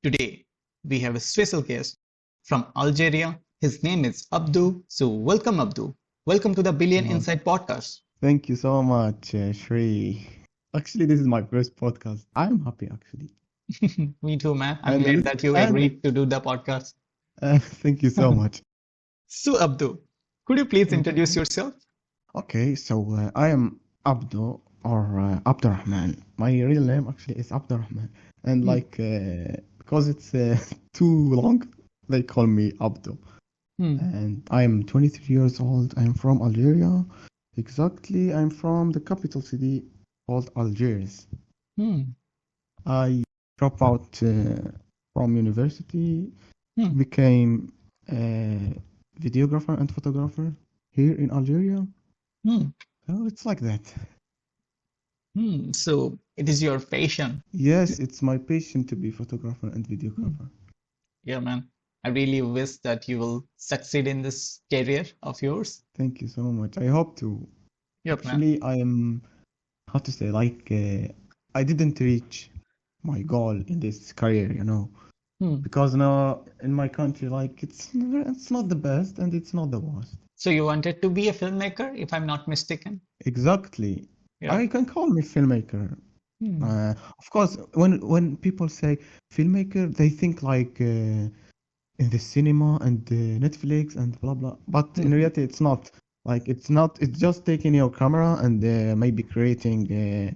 Today, we have a special guest from Algeria. His name is Abdu. So, welcome, Abdu. Welcome to the Billion Uh, Insight podcast. Thank you so much, Shri. Actually, this is my first podcast. I'm happy, actually. Me too, man. I'm And glad this, that you and agreed to do the podcast. thank you so much. So, Abdu, could you please introduce Mhm. yourself? Okay, so I am Abdu or Abdurrahman. My real name actually is Abdurrahman, and Hmm, because it's too long, they call me Abdu. hmm, And I'm 23 years old. I'm from Algeria. Exactly, I'm from the capital city called Algiers. hmm, I dropped out from university, hmm, became a videographer and photographer here in Algeria. hmm, Oh, it's like that. hmm. So, it is your passion. Yes, it's my passion to be photographer and Hmm. videographer. Yeah, man. I really wish that you will succeed in this career of yours. Thank you so much. I hope to. Yep, man. Actually, I am, how to say, I didn't reach my goal in this career, Hmm. because now in my country, like it's not the best and it's not the worst. So, you wanted to be a filmmaker, if I'm not mistaken? Exactly. Yeah. I can call me filmmaker. Hmm. Of course, when people say filmmaker, they think in the cinema and Netflix and blah blah. But in Hmm. reality, it's not. Like it's not. It's just taking your camera and maybe creating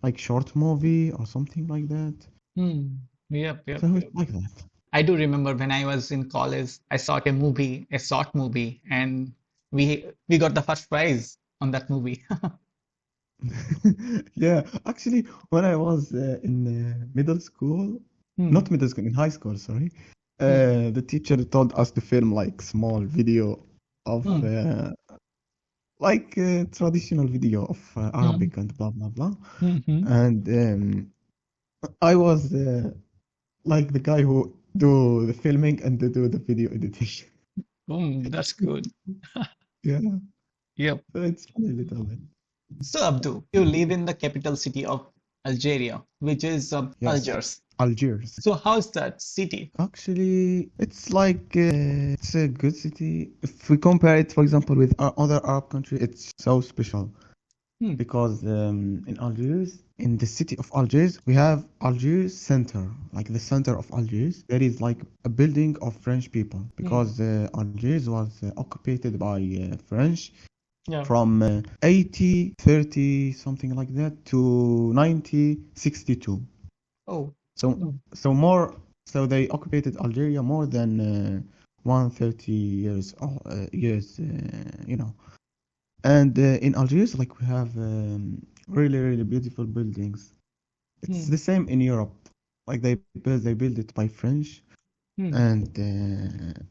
like short movie or something like that. Hmm. Yep, yep, So it's yep. like that. I do remember when I was in college, I saw a movie, a short movie, and we got the first prize on that movie. Yeah, actually, when I was in middle school, Hmm. not middle school, in high school, sorry, Hmm. the teacher told us to film like small video of Hmm. traditional video of Hmm. Arabic and blah blah blah. Hmm. Hmm. And I was like the guy who do the filming and do the video editing. That's good. Yeah, Yep. so it's funny a little bit. So, Abdu, you live in the capital city of Algeria, which is Yes, Algiers. Algiers. So, how's that city? Actually, it's it's a good city. If we compare it, for example, with other Arab country, it's so special Hmm. because in Algiers, in the city of Algiers, we have Algiers center, like the center of Algiers. There is like a building of French people Hmm. because Algiers was occupied by French Yeah. from 80-30 something like that to 90-62. Oh. So Hmm. so more so they occupied Algeria more than 130 years. And in Algiers, like we have really really beautiful buildings. It's Hmm. the same in Europe. Like they build it by French. Hmm. And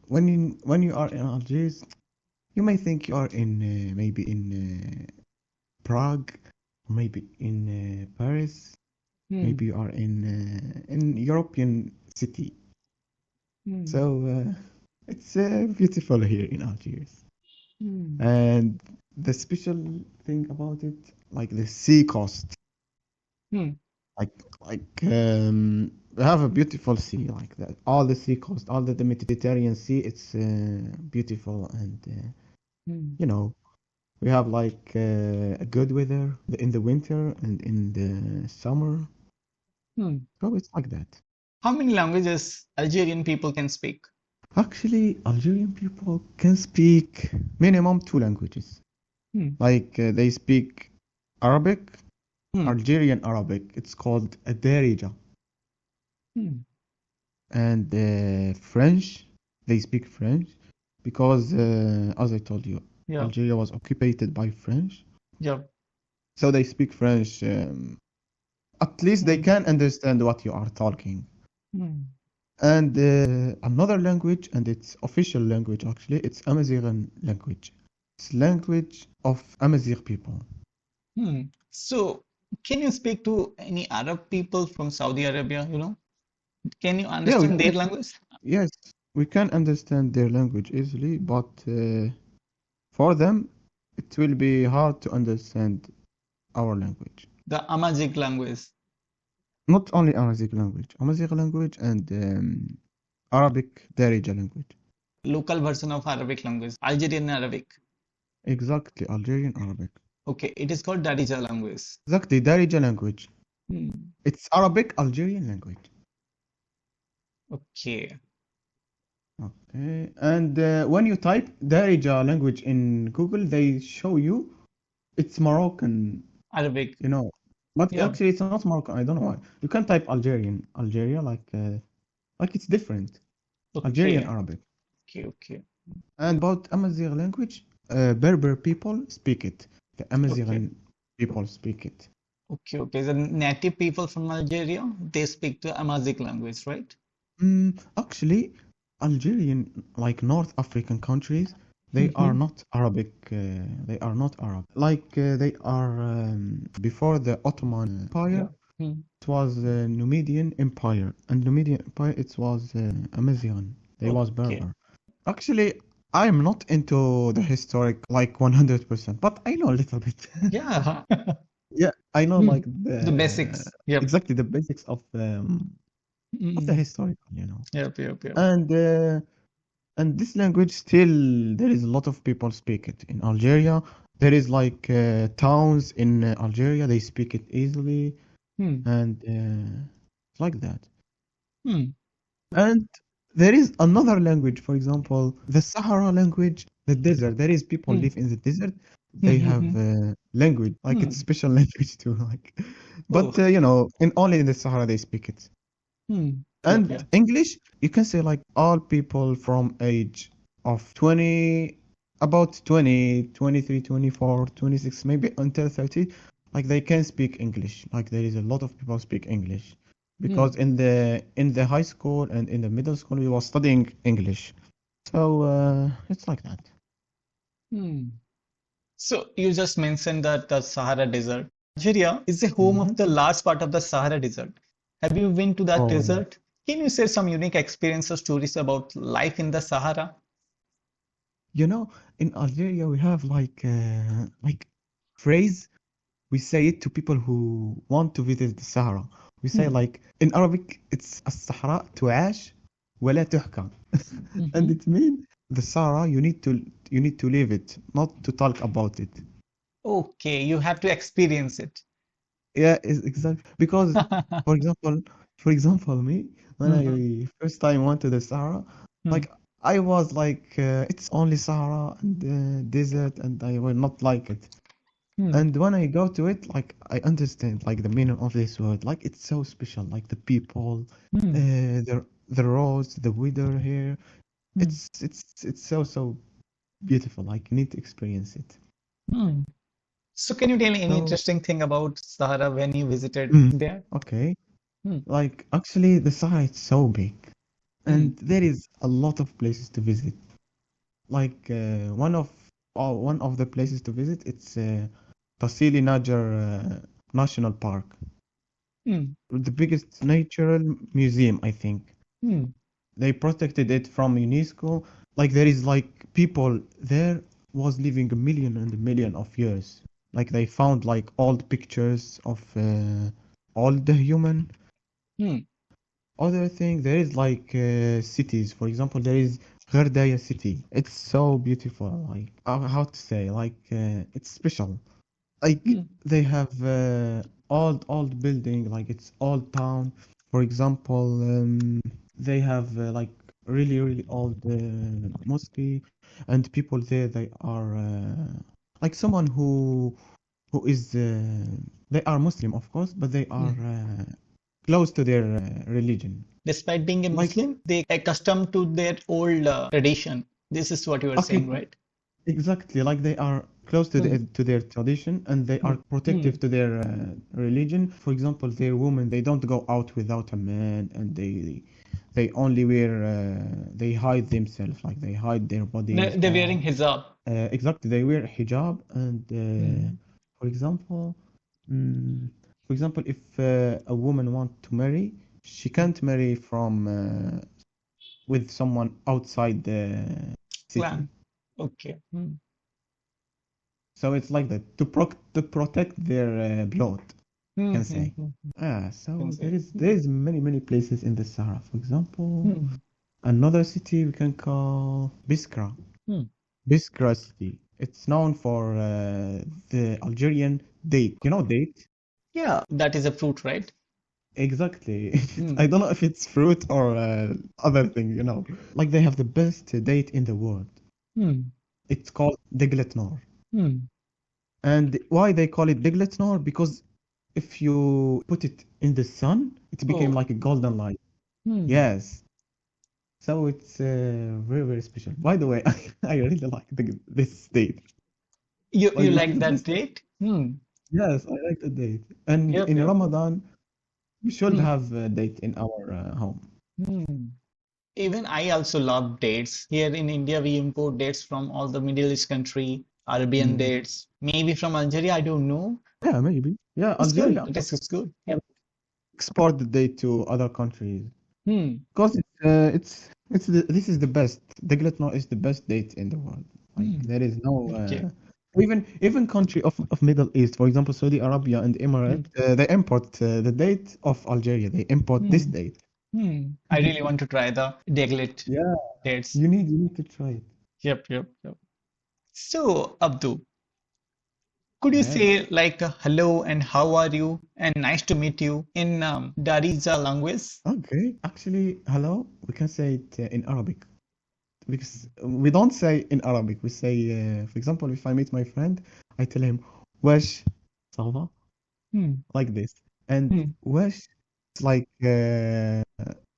when you are in Algiers, you may think you are in maybe in Prague, or maybe in Paris. Hmm. Maybe you are in European city. Hmm. So it's beautiful here in Algiers. Hmm. And the special thing about it, like the sea coast, Hmm. like we have a beautiful sea like that. All the sea coast, all the Mediterranean Sea, it's beautiful, and Hmm. you know we have a good weather in the winter and in the summer. Hmm. So it's like that. How many languages Algerian people can speak? Actually, Algerian people can speak minimum two languages. Hmm. They speak Arabic, Hmm. Algerian Arabic. It's called a Darija. Hmm. And French, they speak French because, as I told you, Yeah. Algeria was occupied by French. Yeah. So they speak French. At least they Hmm. can understand what you are talking. Hmm. And another language, and it's official language actually, it's Amaziran language. It's language of Amazigh people. Hmm. So, can you speak to any Arab people from Saudi Arabia? Can you Yeah, we understand their can. language? Yes, we can understand their language easily, but For them, it will be hard to understand our language. The Amazigh language. Not only Amazigh language and Arabic Darija language. Local version of Arabic language, Algerian Arabic. Exactly, Algerian Arabic. Okay, it is called Darija language. Exactly, Darija language. Hmm. It's Arabic Algerian language. Okay. Okay, and when you type Darija language in Google, they show you it's Moroccan, Arabic. you know. But Yeah. actually, it's not Moroccan. I don't know why. You can type Algeria, like it's different. Algerian Okay. Arabic. Okay. And about Amazigh language, Berber people speak it. The Okay. Amaziran people speak it. Okay. The native people from Algeria, they speak the Amazigh language, right? Actually, Algerian, like North African countries, they are Mm-hmm. not Arabic. They are not Arab. Like they are before the Ottoman Empire. Yeah. It was Numidian Empire, and Numidian Empire it was Amaziran. They was Okay. Berber. Actually, I'm not into the historic like 100%, but I know a little bit. Yeah. Yeah, I know Hmm. like The basics. Yep. exactly the basics of the Mm. historical, you know. Yep. And this language still there is a lot of people speak it in Algeria. There is like towns in Algeria they speak it easily, Hmm. and it's like that. Hmm. And there is another language, for example, the Sahara language, the desert. There is people Hmm. live in the desert. Hmm. They have language, like it's Hmm. special language too. Like, Oh. but you know, in only in the Sahara they speak it. Hmm. And Yep. English, you can say like all people from age of 20, about 20, 23, 24, 26, maybe until 30, like they can speak English. Like there is a lot of people speak English Hmm. because in the high school and in the middle school we was studying English. So it's like that. Hmm. So you just mentioned that the Sahara Desert. Algeria is the home Hmm. of the large part of the Sahara Desert. Have you been to that Oh, yeah. desert? Can you share some unique experience or stories about life in the Sahara? You know, in Algeria we have like phrase we say it to people who want to visit the Sahara. We say Hmm. like in Arabic it's الصحراء تعاش ولا تحكى. And Mm-hmm. it means the Sahara you need to live it, not to talk about it. Okay, you have to experience it. Yeah, it's exactly because for example, me when Mm-hmm. I first time went to the Sahara, like I was like it's only Sahara and desert and I will not like it. Mm-hmm. And when I go to it, like I understand like the meaning of this word. Like it's so special. Like the people, the roads, the weather here. It's so beautiful. Like you need to experience it. Mm-hmm. So can you tell me any So interesting thing about Sahara when you visited mm, there? okay, Hmm. like actually the Sahara is so big, Hmm. and there is a lot of places to visit. Like one of the places to visit, it's Tassili National Park, Hmm. the biggest natural museum, I think. Hmm. They protected it from UNESCO. Like there is like people there was living a million and a million of years. Like they found like old pictures of all the human. Hmm. Other thing, there is like cities. For example, there is Ghardaia city. It's so beautiful. Like how to say, like it's special. Like Hmm. they have old building, like it's old town. For example, they have like really old mosque, and people there they are like someone who is they are Muslim of course, but they are Hmm. close to their religion. Despite being a Like Muslim, they accustomed to their old tradition. This is what you are saying, okay, right? exactly, like they are close Hmm. to their tradition and they Hmm. are Hmm. protective to their religion. For example, their women they don't go out without a man, and they only wear they hide themselves, like they hide their bodies They're wearing all. hijab. Exactly, they wear hijab, and Hmm. for example, mm, if a woman want to marry, she Hmm. can't marry from with someone outside the city. Clan. Okay. Hmm. So it's like that to protect their blood, Hmm, can hmm, say. hmm, can So say. there is many places in the Sahara. For example, Hmm, another city we can call Biskra. hmm. Biskra city. It's known for the Algerian date. You know date? Yeah, that is a fruit, right? Exactly. Hmm, I don't know if it's fruit or other thing, you know. Like they have the best date in the world. hmm, It's called Deglet Nour. hmm. And why they call it Deglet Nour? Because if you put it in the sun, it became Oh, like a golden light. hmm. Yes. So it's very special. By the way, I really like this date. You Like it's like the that best. date? Hmm. Yes, I like the date. And Yep, in yep. Ramadan, we should Hmm. have a date in our home. Hmm. Even I also love dates. Here in India, we import dates from all the Middle East country, Arabian Mm. dates, maybe from Algeria, I don't know. Yeah, maybe. Yeah, It's good. Algeria This is good. Yep. export the date to other countries Hmm. because this is the best. Deglet Nour is the best date in the world. Like Hmm. there is no Okay. even country of Middle East, for example, Saudi Arabia and Hmm. Emirates, they import the date of Algeria. They import this Hmm. date. Hmm. I really want to try the Deglet Yeah, dates. you need to try it. Yep, yep, yep. So, Abdu, could you Yes. say like hello and how are you and nice to meet you in Darija language? Okay. Actually, hello, we can say it in Arabic because we don't say in Arabic. We say, for example, if I meet my friend, I tell him, "Wesh, ça va?" Hmm. Like this. And Hmm. wesh, it's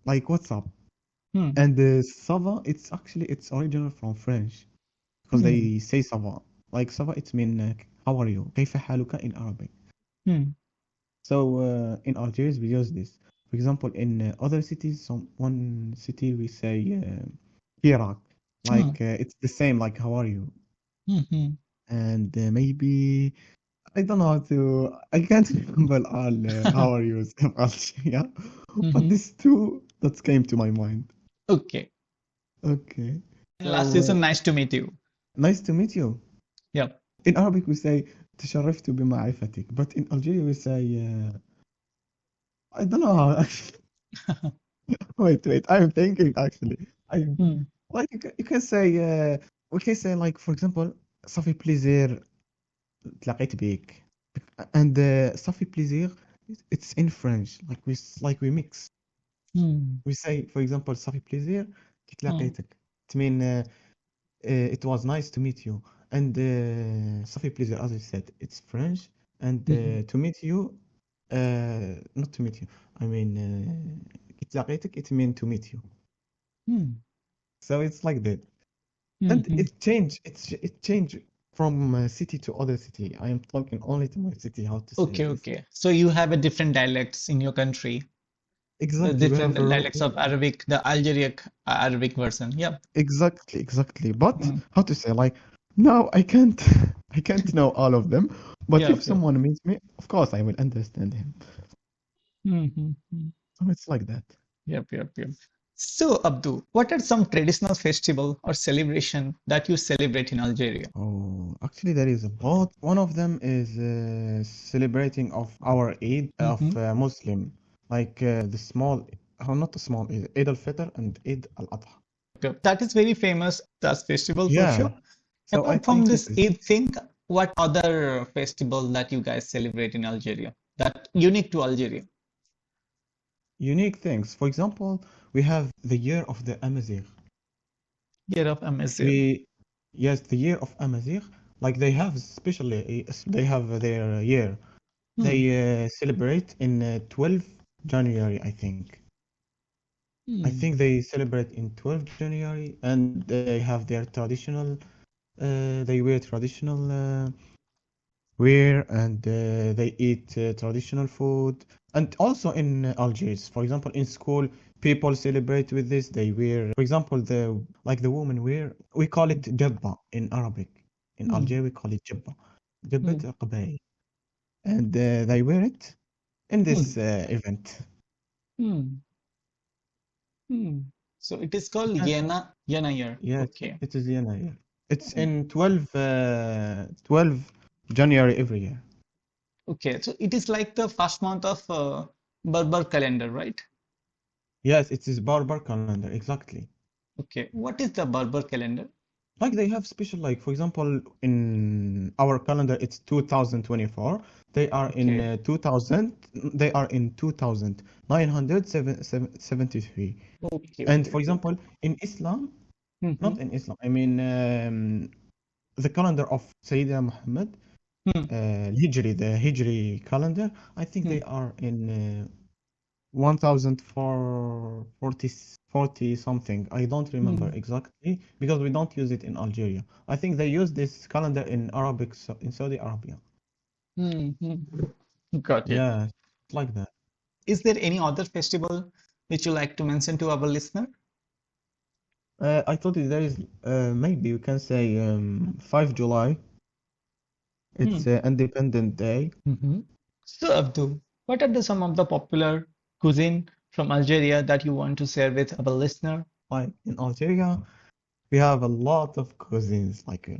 like what's up? Hmm. And ça va, it's original from French because Hmm. they say ça va. Like ça va, it mean how are you? كيف حالك in Arabic. Hmm. So in Algiers we use this. For example, in other cities, one city we say Kirak. Hmm. Like it's the same like how are you? Hmm. Hmm. And maybe I don't know how to. I can't remember all how are you in Algeria, but Hmm. these two that came to my mind. Okay. Okay. And last So season, nice to meet you. nice to meet you. Yep. In Arabic we say تشرفت بمعرفتك, but in Algeria we say I don't know how. Wait, I'm thinking actually. I Hmm. like you can say we can say like for example صافي بليزير تلاقيت بيك and صافي بليزير it's in French like we mix Hmm. we say for example صافي بليزير كي Hmm. تلاقيتك it mean it was nice to meet you and صافي بليزير as I said it's French and Hmm. to meet you not to meet you I mean كي تلاقيتك it mean to meet you Hmm. so it's like that. Hmm. And Hmm. it changed from city to other city. I am talking only to my city how to say Okay, this. okay. So you have a different dialects in your country. The Exactly, we different have a dialects of Arabic, the Algerian Arabic version. Yep. exactly. But Hmm. how to say like no, I can't I can't know all of them. But if Yep, yep. someone meets me, of course I will understand him. Hmm. Hmm. Hmm. So it's like that. Yep, yep, yep. So, Abdu, what are some traditional festival or celebration that you celebrate in Algeria? Oh, actually, there is a lot. One of them is celebrating of our Eid of Hmm. Muslim, like the small, not the small Eid, Eid al-Fitr and Eid al-Adha. That is very famous as festival for Yeah, sure. so I Apart from think this this is Eid thing, what other festival that you guys celebrate in Algeria that unique to Algeria? unique things. For example, we have the year of the Amazigh. Year of Amaziran. We, yes, the year of Amazigh, like they have especially, they have their year. Hmm. They celebrate in 12 January, I think. I Hmm. think they celebrate in 12 January and they have their traditional, they wear traditional wear and they eat traditional food. And also in Algiers, for example, in school, people celebrate with this. They wear, for example, the women wear, we call it jabba in Arabic. In Hmm. Algeria, we call it jabba. Hmm. Jabbat al-Qaba'i. And they wear it in Hmm. this event. Hmm. Hmm. So it is called And Yennayer. yes, Okay. it is Yennayer. It's in 12 January every year. Okay, so it is like the first month of Berber calendar, right? Yes, it is Barber calendar, exactly. Okay, what is the Berber calendar? Like they have special, like for example, in our calendar, it's 2024. They are in Okay, 2000. They are in 2973. okay, And okay, for okay, okay. example, in Islam, Mm-hmm. not in Islam, I mean the calendar of Sayyidina Muhammad, Hmm. the Hijri calendar, I think Hmm. they are in 1440 something. I don't remember Hmm. exactly because we don't use it in Algeria. I think they use this calendar in Arabic, in Saudi Arabia. Hmm. Got it. Yeah, like that. Is there any other festival which you like to mention to our listener? I thought there is maybe you can say 5 July. Hmm. It's Independent Day. Mm-hmm. So, Abdul, what are some of the popular cuisine from Algeria that you want to share with our listener? Like in Algeria, we have a lot of cuisines, like a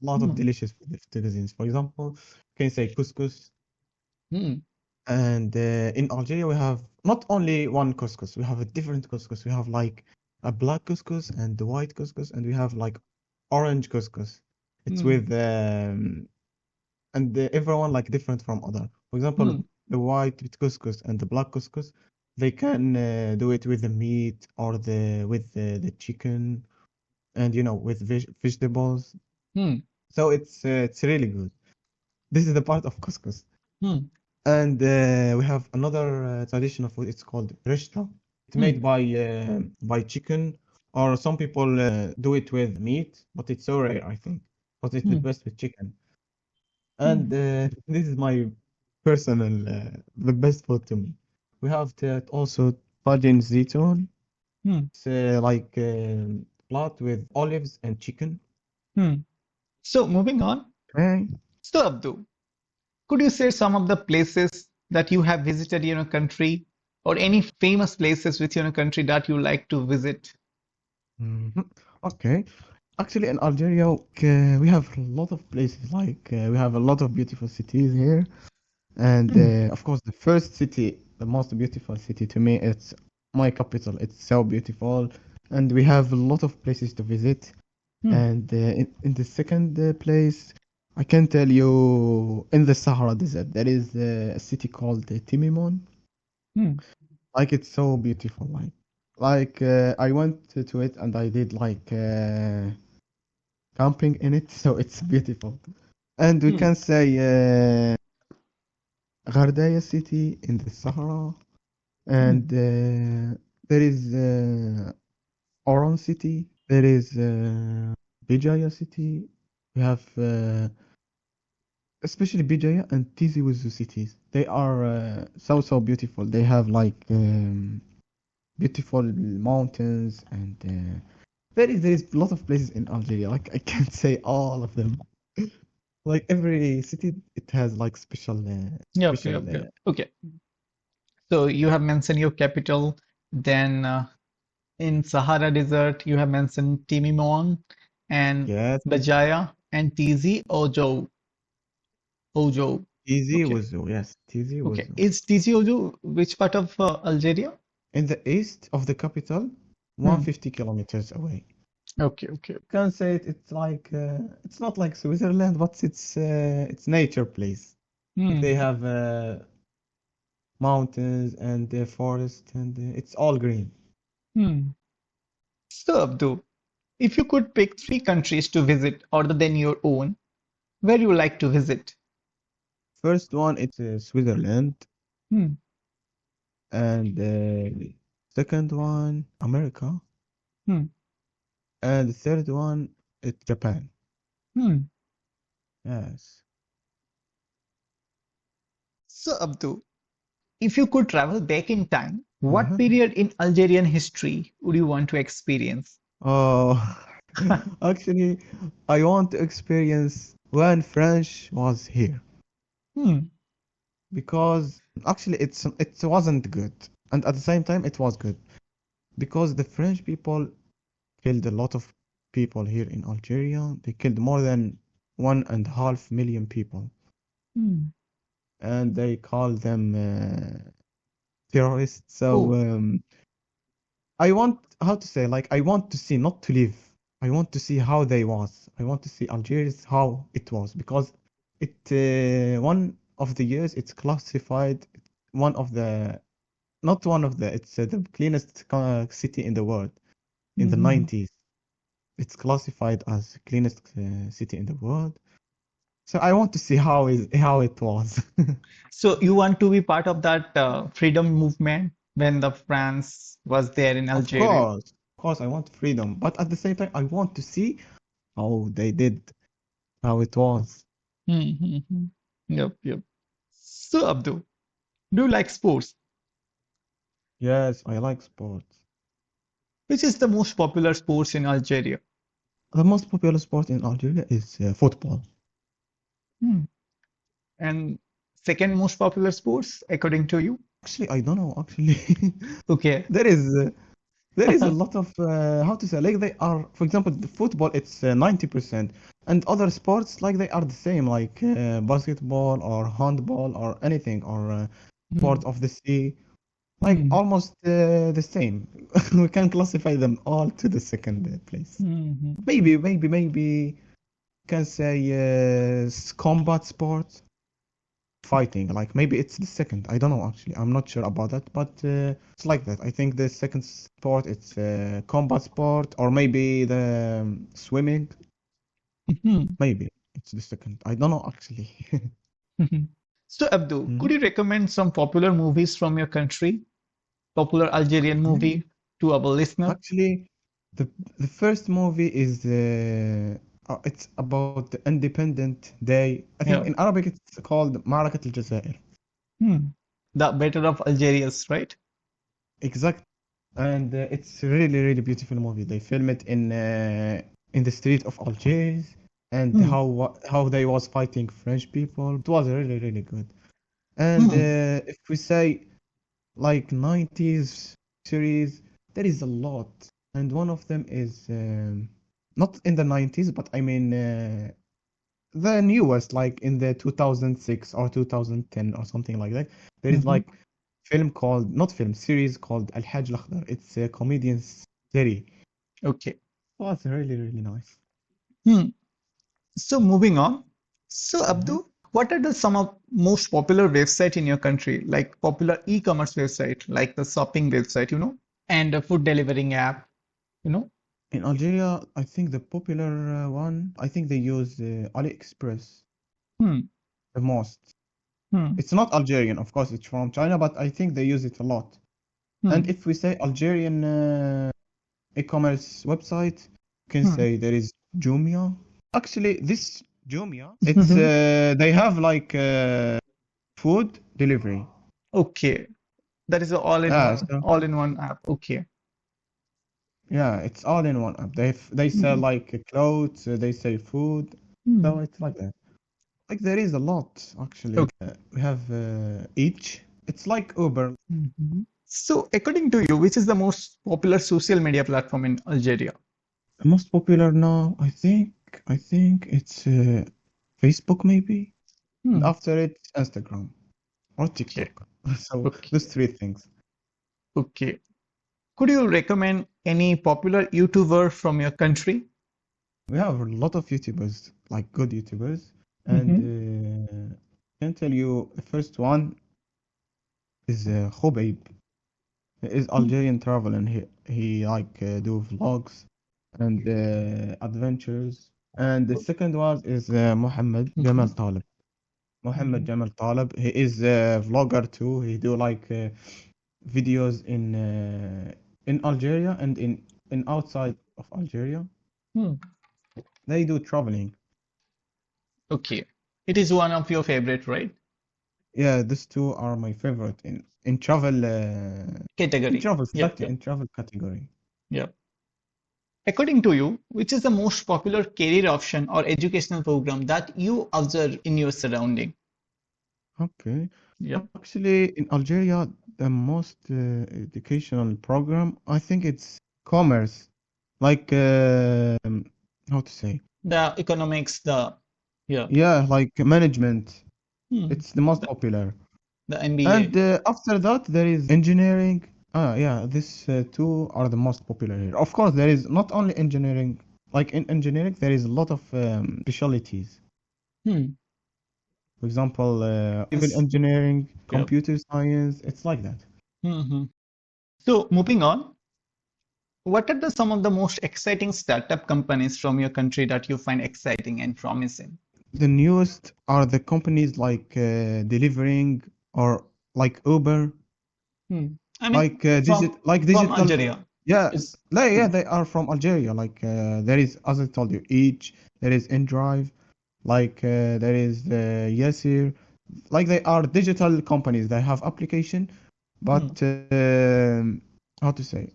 lot of Hmm. delicious cuisines. For example, you can say couscous. Hmm. And in Algeria, we have not only one couscous, we have a different couscous. We have like a black couscous and the white couscous, and we have like orange couscous. It's Hmm. with and everyone like different from other. For example, Hmm. the white couscous and the black couscous, they can do it with the meat or the chicken, and with vegetables. Hmm. So it's really good. This is the part of couscous. Hmm. And we have another traditional food. It's called reshta. It's Hmm. made by chicken, or some people do it with meat, but it's so rare, I think. But it's the Hmm. best with chicken. Hmm. And this is my personal, the best food to me. We have that also tajin zitoun. Hmm. It's like plot with olives and chicken. Hmm. So, moving on. Okay. So, Abdul, could you share some of the places that you have visited in your country or any famous places within your country that you like to visit? Mhm. Okay. Actually, in Algeria, we have a lot of places. Like we have a lot of beautiful cities here, and Hmm. of course, the first city, the most beautiful city to me, it's my capital. It's so beautiful, and we have a lot of places to visit. Hmm. And in the second place, I can tell you in the Sahara Desert, there is a city called Timimon. Hmm. Like it's so beautiful. I went to it and I did like camping in it, so it's beautiful. And we Hmm. can say Ghardaia city in the Sahara, Hmm. and there is Oran city, there is Bijaya city. We have especially Bijaya and Tizi Ouzou cities. They are so beautiful. They have like beautiful mountains, and there is a lot of places in Algeria. Like I can't say all of them. Like every city, it has like Yep, special. yep, yep. Okay. So you have mentioned your capital. Then in Sahara Desert, you have mentioned Timimon and Yes, Bajaya and Tizi Ouzou. Ouzou. Tizi Okay. Ouzou. Yes, Tizi Okay. Ouzou. Is Tizi Ouzou which part of Algeria? In the east of the capital, Hmm. 150 kilometers away. Okay, okay. Can say it's like it's not like Switzerland, but it's nature place. Like Hmm. they have mountains and forest, and it's all green. Hmm. So, Abdu, if you could pick three countries to visit other than your own, where you like to visit? First one, it's Switzerland, Hmm. and second one, America, Hmm. and the third one, it's Japan. Hmm. Yes. So, Abdu, if you could travel back in time, what Uh-huh. period in Algerian history would you want to experience? Oh, actually, I want to experience when French was here Hmm. because actually it wasn't good, and at the same time it was good because the French people killed a lot of people here in Algeria. They killed more than 1.5 million people, Hmm. and they call them terrorists. So Oh. I want, how to say, like I want to see, not to live. I want to see how they was. I want to see Algiers how it was because it one of the years it's classified one of the not one of the it's the cleanest city in the world in the Mhm. 90s. It's classified as cleanest city in the world. So I want to see how it was. So you want to be part of that freedom movement when the France was there in Algeria? Of course, I want freedom, but at the same time, I want to see how they did, how it was. Mm-hmm. Yep, yep. So Abdul, do you like sports? Yes, I like sports. Which is the most popular sports in Algeria? The most popular sport in Algeria is football. Hmm. And second most popular sports, according to you? Actually, I don't know. Actually, Okay. there is there is a lot of how to say like they are. For example, the football it's 90%, and other sports like they are the same, like basketball or handball or anything or Hmm. sport of the sea. Like Hmm. almost the same. We can classify them all to the second place. Hmm. Maybe can say combat sport, fighting. Like maybe it's the second. I don't know actually. I'm not sure about that, but it's like that. I think the second sport it's combat sport or maybe the swimming. Hmm. Maybe it's the second. I don't know actually. Hmm. So Abdul, could Mhm. you recommend some popular movies from your country? Popular Algerian Okay. movie to our listener? Actually, the the first movie is it's about the Independent Day. I think Yeah. in Arabic it's called معركة الجزائر. Hmm. The Better of Algerians, right? Exact, and it's really beautiful movie. They film it in the street of Algiers and Hmm. how they was fighting French people. It was really good. And Hmm. if we say like 90s series, there is a lot, and one of them is not in the 90s, but I mean the newest, like in the 2006 or 2010 or something like that. There is Hmm. like film called, not film, series called Al Hajj Al Akhdar. It's a comedian series. Okay. Oh, it's really nice. Hmm. So moving on. So Mhm. Abdu, what are the some of most popular website in your country? Like popular e-commerce website, like the shopping website, and a food delivering app, you know? In Algeria, I think the popular one, I think they use AliExpress Hmm. the most. Hmm. It's not Algerian, of course, it's from China, but I think they use it a lot. And Hmm. if we say Algerian e-commerce website, you can Hmm. say there is Jumia. Actually, this Jumia, it's they have like food delivery. Okay. That is a Yeah, all-in-one, so all-in-one app. Okay. yeah, it's all in one app. They sell Hmm. like clothes, they sell food, so Hmm. it's like that. Like there is a lot actually. Okay. We have each. It's like Uber. Mhm. So according to you, which is the most popular social media platform in Algeria? Most popular now, I think it's Facebook maybe, and Hmm. after it Instagram or Okay. TikTok. So those Okay. three things. Okay. Could you recommend any popular YouTuber from your country? We have a lot of YouTubers, like good YouTubers, and Mm-hmm. I can tell you the first one is Khobaib. He is Algerian travel and he like do vlogs and adventures. And the second one is Mohammed Jamal Mm-hmm. Talib. Mohammed Mm-hmm. Jamal Talib. He is a vlogger too. He do like videos in Algeria and in outside of Algeria. Hmm. They do traveling. Okay. It is one of your favorite, right? Yeah, these two are my favorite in travel Category. Yep, exactly yep, in travel category. yep. According to you, which is the most popular career option or educational program that you observe in your surrounding? Okay. Yep. Actually, in Algeria, the most educational program, I think it's commerce. like how to say? The economics, the yeah, Yeah, like management. hmm, It's the most the, popular. the And MBA. after that, there is engineering. Yeah, these two are the most popular here. Of course, there is not only engineering. Like in engineering, there is a lot of specialties. Hmm. For example, civil Yes. engineering, Yeah. computer science. It's like that. Hmm. So moving on, what are some of the most exciting startup companies from your country that you find exciting and promising? The newest are the companies like delivering or like Uber, Hmm. I mean, like from digital. Algeria. Yeah, Is yeah, they are from Algeria. Like there is, as I told you, each there is InDrive, like there is Yasir. Like they are digital companies. They have application, but hmm. how to say?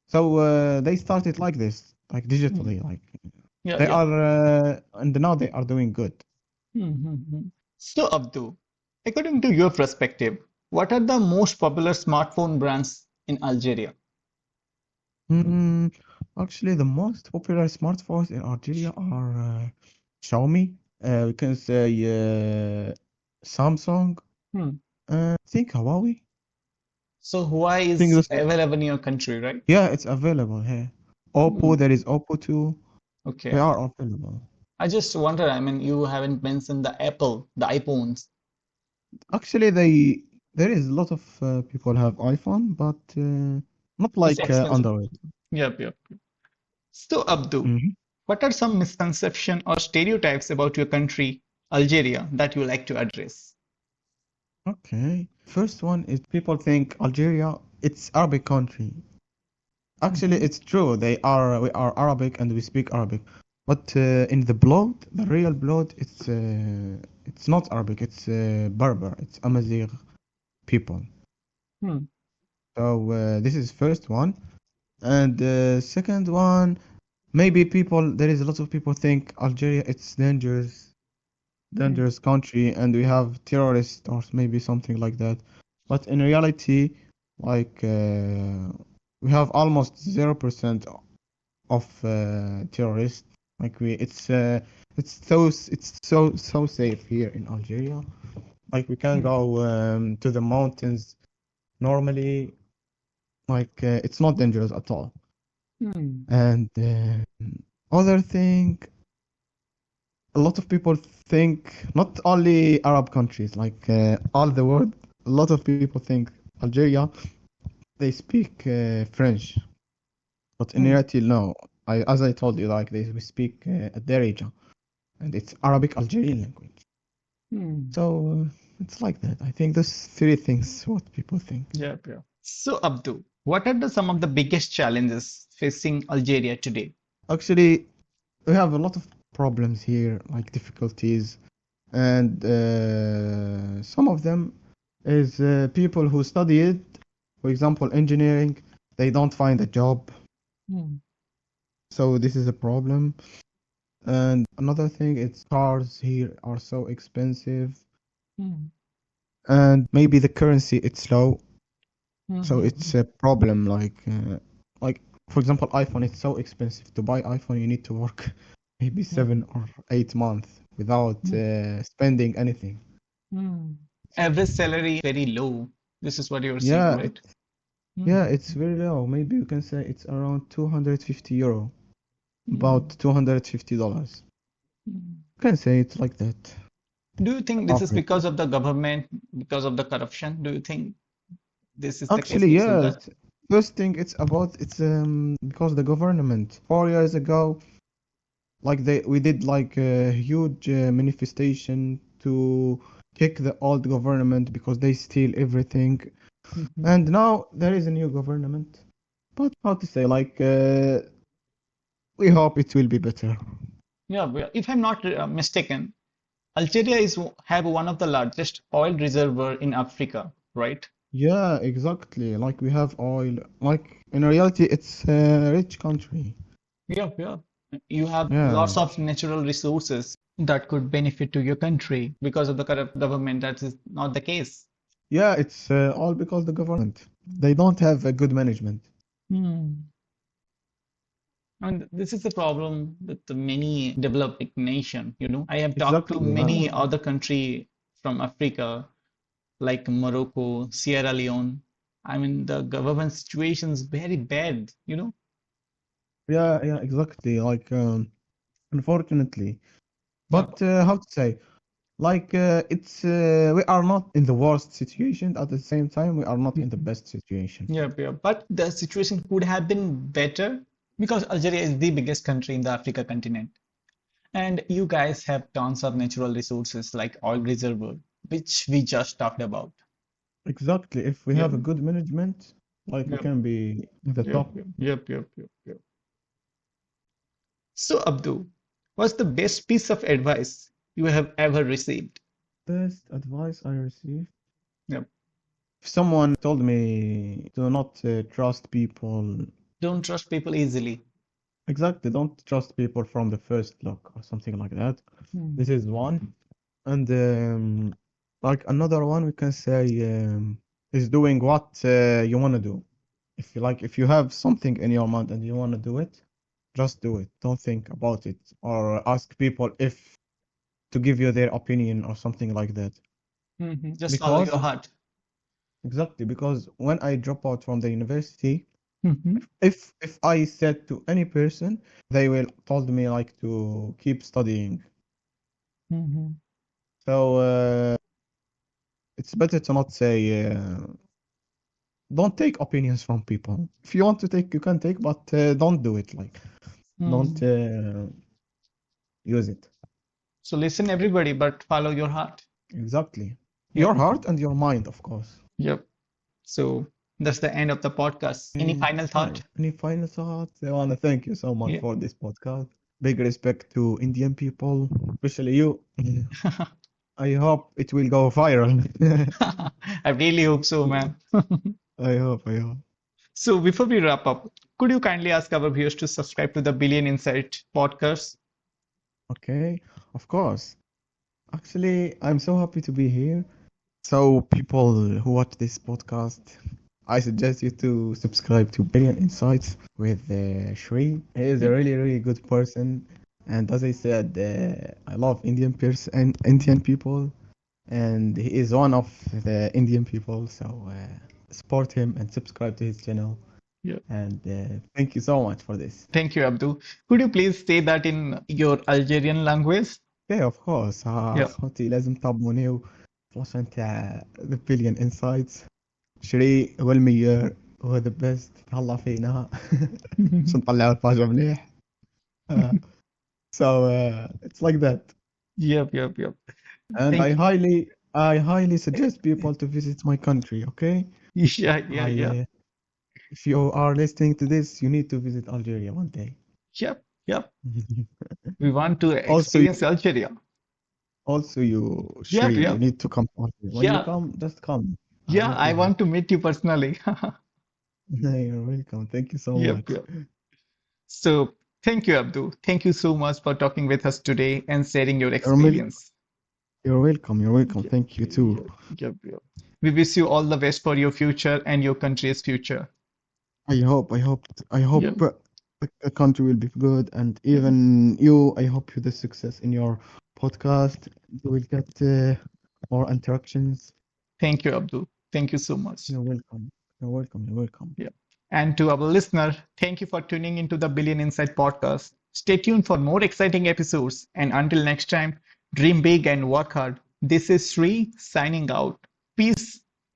So they started like this, like Hmm. digitally. Like Yeah, they yeah. are, and now they are doing good. Hmm. So, Abdu, according to your perspective, what are the most popular smartphone brands in Algeria? Mm, Actually, the most popular smartphones in Algeria are Xiaomi. We can say Samsung. Hmm. I think Huawei. So Huawei I think is those are, available in your country, right? yeah, it's available here. Oppo, Hmm. there is Oppo too. They Okay. are available. I just wonder, I mean, you haven't mentioned the Apple, the iPhones. Actually, there is a lot of people have iPhone, but not It's like expensive. Android. Yep, yep. So, Abdu, Mhm. what are some misconceptions or stereotypes about your country, Algeria, that you like to address? Okay. First one is people think Algeria, it's Arabic country. Actually, Hmm. it's true. We are Arabic and we speak Arabic. But in the blood, the real blood, it's not Arabic. It's Berber. It's Amazigh people. Hmm. So this is first one. And second one, maybe people, there is a lot of people think Algeria, it's Hmm. dangerous country, and we have terrorists or maybe something like that. But in reality, like we have almost 0% of terrorists. Like it's so safe here in Algeria. Like we can Hmm. go to the mountains normally. Like it's not dangerous at all. Hmm. And other thing, a lot of people think not only Arab countries, like all the world. A lot of people think Algeria they speak French, but in Hmm. reality, no. As I told you, like we speak Darija, and it's Arabic Algerian language. Hmm. So it's like that. I think those three things what people think. Yep, yep. So, Abdu, what are some of the biggest challenges facing Algeria today? Actually, we have a lot of problems here, like difficulties, and some of them is people who studied, for example, engineering, they don't find a job, Hmm. so this is a problem. And another thing, it's cars here are so expensive, Hmm. and maybe the currency it's low. Hmm. So Hmm. it's a problem. Like for example, iPhone. It's so expensive to buy iPhone. You need to work maybe Hmm. 7 or 8 months without Hmm. spending anything. Hmm. Average salary very low. This is what you're saying, Yeah, right? yeah, Hmm. it's very low. Maybe you can say it's around 250 euro, about Hmm. $250. Hmm. You can say it's like that. Do you think this is Average. because of the government, because of the corruption? Do you think this is the case Actually, because of yes. that? First thing, it's because the government 4 years ago, like we did like a huge manifestation to kick the old government because they steal everything. Mhm. And now there is a new government. But how to say, like we hope it will be better. Yeah, if I'm not mistaken, Algeria have one of the largest oil reservoir in Africa, right? Yeah, exactly. Like we have oil. Like in reality, it's a rich country. Yeah, yeah. You have Yeah, lots of natural resources that could benefit to your country because of the corrupt government. That is not the case. yeah. It's all because the government. They don't have a good management. Hmm. And this is the problem with the many developing nation. I have talked to Exactly. many other country from Africa, like Morocco, Sierra Leone. I mean, the government situation is very bad. Yeah, yeah, exactly. Like, unfortunately, Yeah. but how to say? Like, it's we are not in the worst situation. At the same time, we are not in the Mhm. best situation. Yep, yep. But the situation could have been better because Algeria is the biggest country in the Africa continent. And you guys have tons of natural resources like oil reservoir, which we just talked about. Exactly. If we Yep, have a good management, like we yep, can be in the yep, top. yep, yep, yep, yep, yep. So, Abdu, what's the best piece of advice you have ever received? Best advice I received. Yep. If someone told me to not trust people, Don't trust people easily. exactly, don't trust people from the first look or something like that. This Hmm. is one. And like another one, we can say is doing what you want to do. If you have something in your mind and you want to do it, just do it. Don't think about it or ask people if to give you their opinion or something like that. Just follow your Because heart. exactly, because when I drop out from the university, Hmm. if I said to any person, they will told me like to keep studying. Hmm. So it's better to not say. Don't take opinions from people. If you want to take, you can take, but don't do it. Like, don't Hmm. use it. So listen, everybody, but follow your heart. Exactly. Your Yep, heart and your mind, of course. yep. So that's the end of the podcast. Any final thought? So, any final thoughts? I want to thank you so much Yeah. for this podcast. Big respect to Indian people, especially you. I hope it will go viral. I really hope so, man. I hope. So before we wrap up, could you kindly ask our viewers to subscribe to the Billion Insight podcast? Okay, of course. Actually, I'm so happy to be here. So, people who watch this podcast, I suggest you to subscribe to Billion Insights with Shri. He is a Yep. really, really good person. And as I said, I love Indian person and Indian people, and he is one of the Indian people. So, support him and subscribe to his channel. Yeah. And thank you so much for this. Thank you, Abdu. Could you please say that in your Algerian language? Okay, of course. Yeah. أخوتي لازم تابونيو في الوصفة نتاع The Billion Insights. شري هو الميور هو the best تهلا فينا باش نطلعوا الباجة مليح. Uh, so it's like that. Yep, yep, yep. And Thank I highly suggest people to visit my country, okay? you. Yeah, yeah, yeah. I if you are listening to this, you need to visit Algeria one day. Yep, yep. We want to Also experience you Algeria. also you Yep, Shri, you yep. need to come to Algeria. When you Yeah, come, just come. I yeah. will I be there. want to meet you personally. You're welcome. Thank you so Yep, much. yep. So thank you, Abdu. Thank you so much for talking with us today and sharing your You're, wel- experience. you're welcome. You're welcome. Yep, Thank you too. yep, yep, yep. We wish you all the best for your future and your country's future. I Yep, hope the country will be good, and yep. even you, I hope you the success in your podcast. You will get more interactions. Thank you, Abdu. Thank you so much. You're welcome. You're welcome. You're welcome. Yep. And to our listener, thank you for tuning into the Billion Insight podcast. Stay tuned for more exciting episodes. And until next time, dream big and work hard. This is Sri signing out. Peace